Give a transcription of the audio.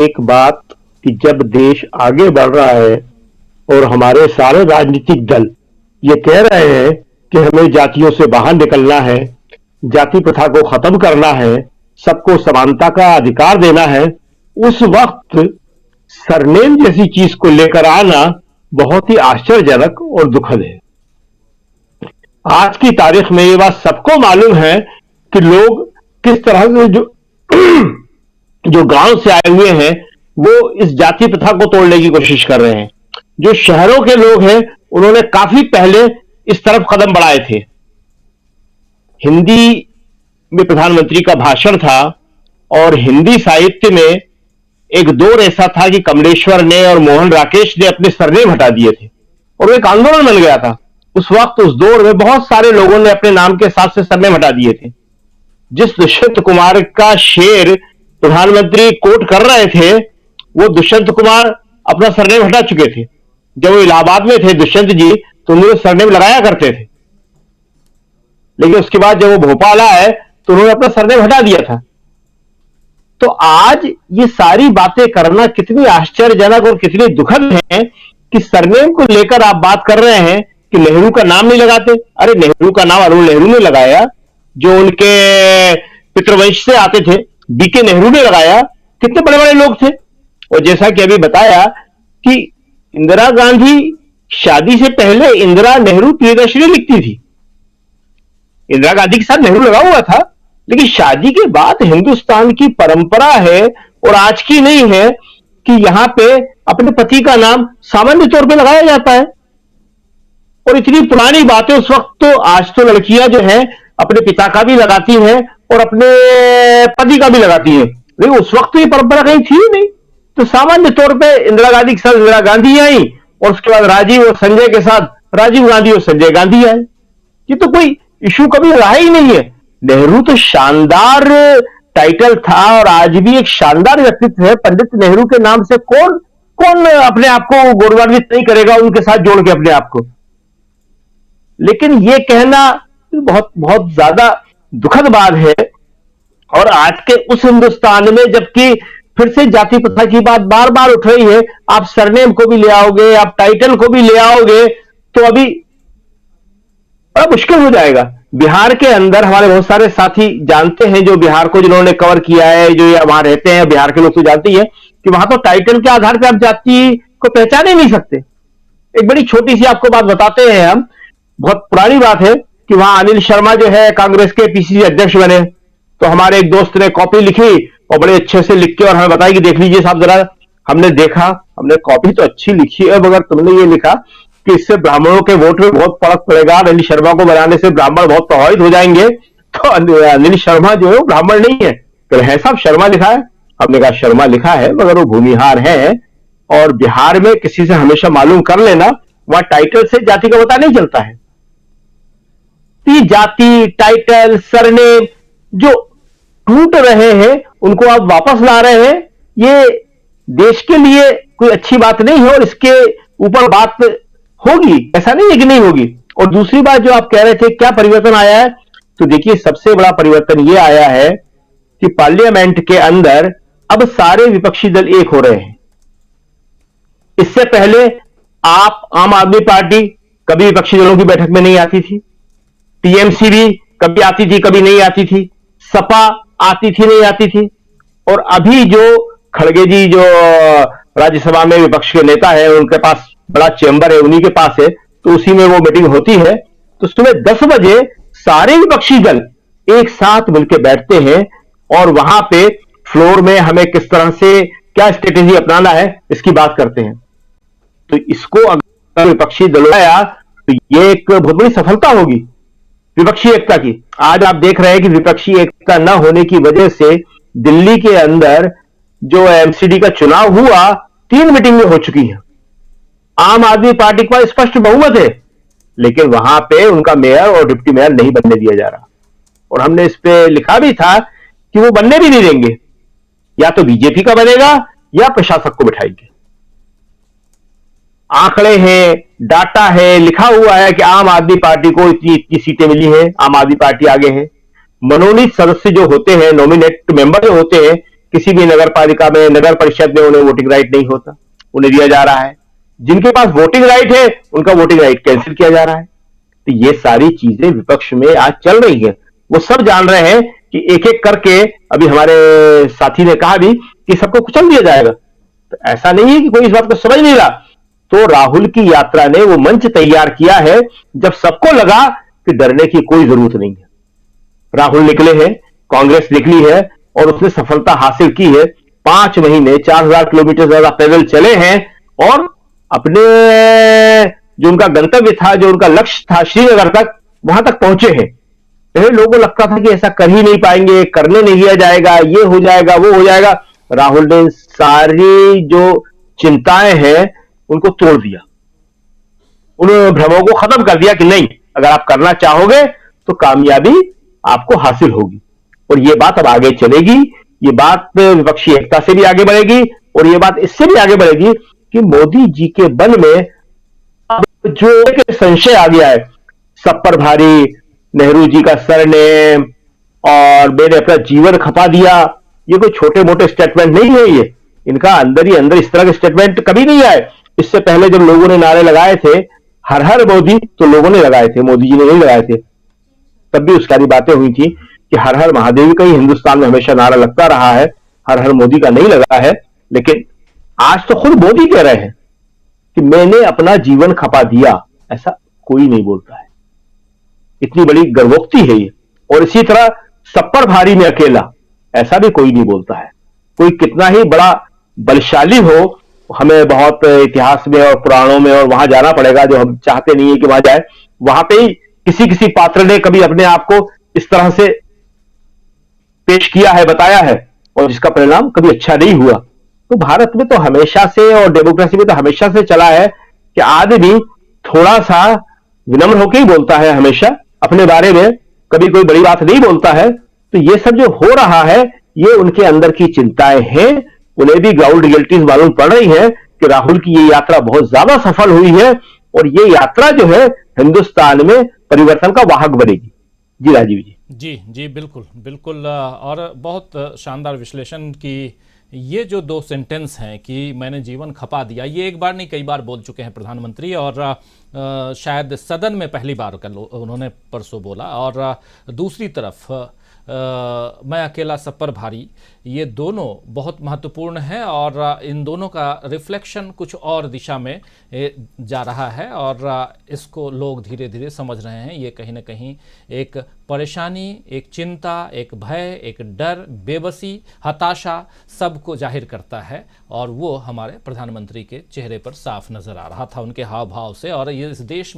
एक बात कि जब देश आगे बढ़ रहा है और हमारे सारे राजनीतिक दल ये कह रहे हैं कि हमें जातियों से बाहर निकलना है, जाति प्रथा को खत्म करना है, सबको समानता का अधिकार देना है, उस वक्त सरनेम जैसी चीज को लेकर आना बहुत ही आश्चर्यजनक और दुखद है। आज की तारीख में ये बात सबको मालूम है कि लोग किस तरह से जो गांव से आए हुए हैं वो इस जाति प्रथा को तोड़ने की कोशिश कर रहे हैं। जो शहरों के लोग हैं उन्होंने काफी पहले इस तरफ कदम बढ़ाए थे। हिंदी में प्रधानमंत्री का भाषण था और हिंदी साहित्य में एक दौर ऐसा था कि कमलेश्वर ने और मोहन राकेश ने अपने सरनेम हटा दिए थे और वो एक आंदोलन बन गया था। उस वक्त उस दौर में बहुत सारे लोगों ने अपने नाम के साथ से सरनेम हटा दिए थे। जिस दुष्यंत कुमार का शेर प्रधानमंत्री कोट कर रहे थे वो दुष्यंत कुमार अपना सरनेम हटा चुके थे। जब वो इलाहाबाद में थे दुष्यंत जी तो उन्होंने सरनेम लगाया करते थे, लेकिन उसके बाद जब वो भोपाल आए तो उन्होंने अपना सरनेम हटा दिया था। तो आज ये सारी बातें करना कितनी आश्चर्यजनक और कितनी दुखद है कि सरनेम को लेकर आप बात कर रहे हैं कि नेहरू का नाम नहीं लगाते। अरे नेहरू का नाम अरुण नेहरू ने लगाया, जो उनके पितृवंश से आते थे, बीके नेहरू ने लगाया। कितने बड़े बड़े लोग थे। और जैसा कि अभी बताया कि इंदिरा गांधी शादी से पहले इंदिरा नेहरू प्रियदर्शनी लिखती थी। इंदिरा गांधी के साथ नेहरू लगा हुआ था, लेकिन शादी के बाद हिंदुस्तान की परंपरा है और आज की नहीं है कि यहां पे अपने पति का नाम सामान्य तौर पे लगाया जाता है। और इतनी पुरानी बातें उस वक्त तो, आज तो लड़कियां जो है अपने पिता का भी लगाती हैं और अपने पति का भी लगाती हैं, लेकिन उस वक्त तो ये परंपरा कहीं थी ही नहीं। तो सामान्य तौर पे इंदिरा गांधी के साथ इंदिरा गांधी आई और उसके बाद राजीव और संजय के साथ राजीव गांधी और संजय गांधी आए। ये तो कोई इशू कभी रहा ही नहीं है। नेहरू तो शानदार टाइटल था और आज भी एक शानदार व्यक्तित्व है। पंडित नेहरू के नाम से कौन कौन अपने आप को गौरवान्वित नहीं करेगा उनके साथ जोड़ के अपने आप को। लेकिन ये कहना बहुत बहुत ज्यादा दुखद बात है। और आज के उस हिंदुस्तान में जबकि फिर से जाति प्रथा की बात बार बार उठ रही है, आप सरनेम को भी ले आओगे, आप टाइटल को भी ले आओगे, तो अभी बड़ा मुश्किल हो जाएगा। बिहार के अंदर हमारे बहुत सारे साथी जानते हैं, जो बिहार को जिन्होंने कवर किया है, जो वहां रहते हैं, बिहार के लोग तो जानते ही है कि वहां तो टाइटल के आधार पर आप जाति को पहचान ही नहीं सकते। एक बड़ी छोटी सी आपको बात बताते हैं हम, बहुत पुरानी बात है कि वहां अनिल शर्मा जो है कांग्रेस के पीसीसी अध्यक्ष बने, तो हमारे एक दोस्त ने कॉपी लिखी और बड़े अच्छे से लिख के और हमें बताया कि देख लीजिए साहब जरा। हमने देखा, हमने कॉपी तो अच्छी लिखी है, मगर तुमने ये लिखा कि इससे ब्राह्मणों के वोट में बहुत फर्क पड़ेगा, अनिल शर्मा को बनाने से ब्राह्मण बहुत प्रभावित हो जाएंगे। तो अनिल शर्मा जो है वो ब्राह्मण नहीं है। तो है साहब शर्मा लिखा है? हमने कहा शर्मा लिखा है मगर वो भूमिहार है, और बिहार में किसी से हमेशा मालूम कर लेना, वहां टाइटल से जाति का पता नहीं चलता है। जाति, टाइटल, सरनेम जो टूट रहे हैं उनको आप वापस ला रहे हैं, ये देश के लिए कोई अच्छी बात नहीं है। और इसके ऊपर बात होगी, ऐसा नहीं है कि नहीं होगी। और दूसरी बात जो आप कह रहे थे क्या परिवर्तन आया है, तो देखिए सबसे बड़ा परिवर्तन यह आया है कि पार्लियामेंट के अंदर अब सारे विपक्षी दल एक हो रहे हैं। इससे पहले आप आम आदमी पार्टी कभी विपक्षी दलों की बैठक में नहीं आती थी, टीएमसी भी कभी आती थी कभी नहीं आती थी, सपा आती थी नहीं आती थी, और अभी जो खड़गे जी जो राज्यसभा में विपक्ष के नेता है, उनके पास बड़ा चेंबर है, उन्हीं के पास है, तो उसी में वो मीटिंग होती है। तो सुबह 10 बजे सारे विपक्षी दल एक साथ मिलकर बैठते हैं और वहां पे फ्लोर में हमें किस तरह से क्या स्ट्रेटेजी अपनाना है इसकी बात करते हैं। तो इसको अगर विपक्षी दल आया तो ये एक बहुत बड़ी सफलता होगी विपक्षी एकता की। आज आप देख रहे हैं कि विपक्षी एकता न होने की वजह से दिल्ली के अंदर जो एमसीडी का चुनाव हुआ 3 मीटिंगें हो चुकी हैं। आम आदमी पार्टी का स्पष्ट बहुमत है, लेकिन वहां पे उनका मेयर और डिप्टी मेयर नहीं बनने दिया जा रहा। और हमने इस पे लिखा भी था कि वो बनने भी नहीं देंगे, या तो बीजेपी का बनेगा या प्रशासक को बिठाएंगे। आंकड़े हैं, डाटा है, लिखा हुआ है कि आम आदमी पार्टी को इतनी इतनी सीटें मिली हैं, आम आदमी पार्टी आगे है। मनोनीत सदस्य जो होते हैं, नॉमिनेट मेंबर जो होते हैं, किसी भी नगर पालिका में, नगर परिषद में उन्हें वोटिंग राइट नहीं होता, उन्हें दिया जा रहा है। जिनके पास वोटिंग राइट है उनका वोटिंग राइट कैंसिल किया जा रहा है। तो ये सारी चीजें विपक्ष में आज चल रही है। वो सब जान रहे हैं कि एक एक करके, अभी हमारे साथी ने कहा भी कि सबको कुचल दिया जाएगा। तो ऐसा नहीं है कि कोई इस बात को समझ नहीं रहा। तो राहुल की यात्रा ने वो मंच तैयार किया है जब सबको लगा कि डरने की कोई जरूरत नहीं है। राहुल निकले हैं, कांग्रेस निकली है और उसने सफलता हासिल की है। 5 महीने 4000 किलोमीटर ज्यादा पैदल चले हैं और अपने जो उनका गंतव्य था, जो उनका लक्ष्य था श्रीनगर तक, वहां तक पहुंचे हैं। पहले लोगों को लगता था कि ऐसा कर ही नहीं पाएंगे, करने नहीं दिया जाएगा, ये हो जाएगा, वो हो जाएगा। राहुल ने सारी जो चिंताएं हैं उनको तोड़ दिया, उन भ्रमों को खत्म कर दिया कि नहीं, अगर आप करना चाहोगे तो कामयाबी आपको हासिल होगी। और ये बात अब आगे चलेगी, ये बात विपक्षी एकता से भी आगे बढ़ेगी और ये बात इससे भी आगे बढ़ेगी कि मोदी जी के मन में अब जो एक संशय आ गया है, सब पर भारी, नेहरू जी का सरनेम और मैंने अपना जीवन खपा दिया, ये कोई छोटे मोटे स्टेटमेंट नहीं है। ये इनका अंदर ही अंदर इस तरह के स्टेटमेंट कभी नहीं आए। इससे पहले जब लोगों ने नारे लगाए थे हर हर मोदी, तो लोगों ने लगाए थे, मोदी जी ने नहीं लगाए थे। तब भी उसकी बातें हुई थी कि हर हर महादेव का ही हिंदुस्तान में हमेशा नारा लगता रहा है, हर हर मोदी का नहीं लगा है। लेकिन आज तो खुद मोदी कह रहे हैं कि मैंने अपना जीवन खपा दिया। ऐसा कोई नहीं बोलता है, इतनी बड़ी गर्वोक्ति है ये। और इसी तरह सब पर भारी में अकेला, ऐसा भी कोई नहीं बोलता है। कोई कितना ही बड़ा बलशाली हो, हमें बहुत इतिहास में और पुराणों में और वहां जाना पड़ेगा, जो हम चाहते नहीं है कि वहां जाए। वहां पे ही किसी किसी पात्र ने कभी अपने आप को इस तरह से पेश किया है, बताया है, और जिसका परिणाम कभी अच्छा नहीं हुआ। तो भारत में तो हमेशा से और डेमोक्रेसी में तो हमेशा से चला है कि आदमी थोड़ा सा विनम्र होकर ही बोलता है, हमेशा अपने बारे में कभी कोई बड़ी बात नहीं बोलता है। तो ये सब जो हो रहा है ये उनके अंदर की चिंताएं हैं। उन्हें भी ग्राउंड रियलिटीज मालूम पड़ रही है कि राहुल की ये यात्रा बहुत ज्यादा सफल हुई है और ये यात्रा जो है हिंदुस्तान में परिवर्तन का वाहक बनेगी। जी राजीव जी। जी बिल्कुल बिल्कुल। और बहुत शानदार विश्लेषण की ये जो 2 सेंटेंस हैं कि मैंने जीवन खपा दिया, ये एक बार नहीं कई बार बोल चुके हैं प्रधानमंत्री। और शायद सदन में पहली बार कल उन्होंने परसों बोला। और दूसरी तरफ मैं अकेला सब पर भारी, ये दोनों बहुत महत्वपूर्ण हैं और इन दोनों का रिफ्लेक्शन कुछ और दिशा में जा रहा है और इसको लोग धीरे धीरे समझ रहे हैं। ये कहीं ना कहीं एक परेशानी, एक चिंता, एक भय, एक डर, बेबसी, हताशा सबको जाहिर करता है और वो हमारे प्रधानमंत्री के चेहरे पर साफ नजर आ रहा था, उनके हाव भाव से। और ये इस देश